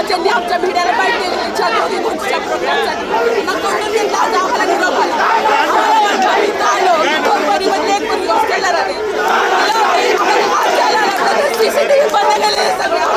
ज्यांनी आमच्या मीडियाला बाईट केलेली छात्रवृत्ती गोष्टीच्या प्रोग्रामसाठी सीसीटीव्ही बंद केलेले सगळं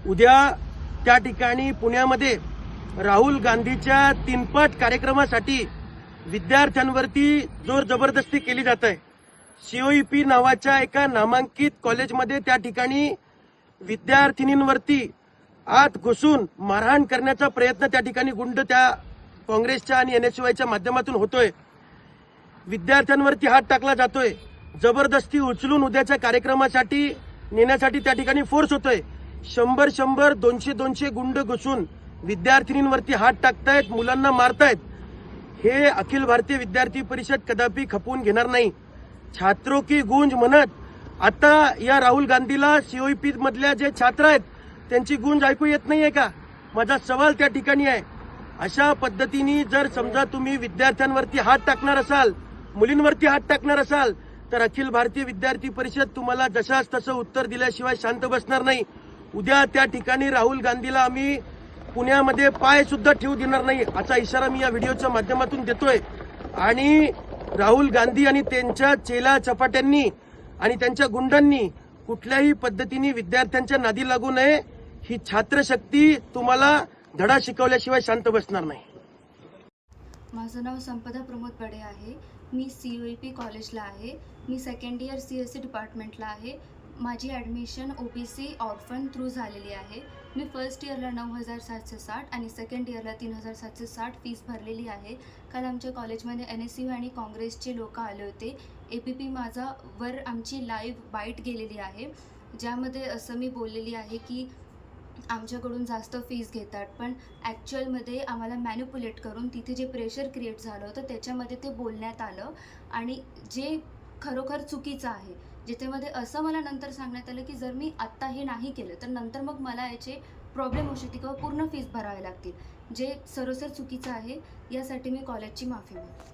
उद्या त्या ठिकाणी पुण्यामध्ये राहुल गांधीच्या तीनपट कार्यक्रमासाठी विद्यार्थ्यांवरती जोर जबरदस्ती केली जात आहे। सीओईपी नावाच्या एका नामांकित कॉलेजमध्ये त्या ठिकाणी विद्यार्थिनींवरती आत घुसून मारहाण करण्याचा प्रयत्न त्या ठिकाणी गुंड त्या काँग्रेसच्या आणि एनएसयूआयच्या माध्यमातून होतोय। विद्यार्थ्यांवरती हात टाकला जातोय, जबरदस्ती उचलून उद्याच्या कार्यक्रमासाठी नेण्यासाठी त्या ठिकाणी फोर्स होतोय। 100 200 गुंड घुसून विद्यार्थिनींवरती हात टाकतायत, मुलांना मारतायत। हे अखिल भारतीय विद्यार्थी परिषद कदापि खपवून घेणार नाही। छात्रों की गूंज म्हणत आता या राहुल गांधीला सीओईपी मधल्या जे छात्र आहेत त्यांची गूंज ऐकू येत नाहीये का? माझा सवाल त्या ठिकाणी आहे। अशा पद्धतीने जर समजा तुम्ही विद्यार्थ्यांवरती हात टाकणार असाल, मुलींवरती हात टाकणार असाल, तर अखिल भारतीय विद्यार्थी परिषद तुम्हाला जशास तसं उत्तर दिल्याशिवाय शांत बसणार नाही। उद्या त्या ठिकाणी राहुल गांधीला आम्ही पुण्यामध्ये पाय सुद्धा ठेवू देणार नाही असा इशारा मी या व्हिडिओच्या माध्यमातून देतोय। आणि राहुल गांधी आणि त्यांच्या चेला चपाट्यांनी आणि त्यांच्या गुंडांनी कुठल्याही पद्धतीने विद्यार्थ्यांच्या नादी लागू नये। ही छात्रशक्ती तुम्हाला धडा शिकवल्याशिवाय शांत बसणार नाही। माझं नाव संपदा प्रमोद बडे आहे। मी सीओईपी कॉलेजला आहे। मी सेकंड इयर सीएससी डिपार्टमेंटला आहे। माझी ॲडमिशन ओबीसी ऑर्फन थ्रू झालेली आहे। मी फर्स्ट इयरला 9,760 आणि सेकंड इयरला 3,760 फीस भरलेली आहे। काल आमच्या कॉलेजमध्ये एनएसयू आणि काँग्रेसचे लोक आले होते। एपीपी माझा वर आमची लाईव्ह बाईट गेलेली आहे, ज्यामध्ये असं मी बोललेली आहे की आमच्याकडून जास्त फीस घेतात, पण ॲक्च्युअलमध्ये आम्हाला मॅनिपुलेट करून तिथे जे प्रेशर क्रिएट झालं होतं त्याच्यामध्ये ते बोलण्यात आलं आणि जे खरोखर चुकीचं आहे। ज्याच्यामध्ये असं मला नंतर सांगण्यात आलं की जर मी आत्ता हे नाही केलं तर नंतर मग मला याचे प्रॉब्लेम होऊ शकते किंवा पूर्ण फीस भरावे लागतील, जे सरोसर चुकीचं आहे। यासाठी मी कॉलेजची माफी मागते।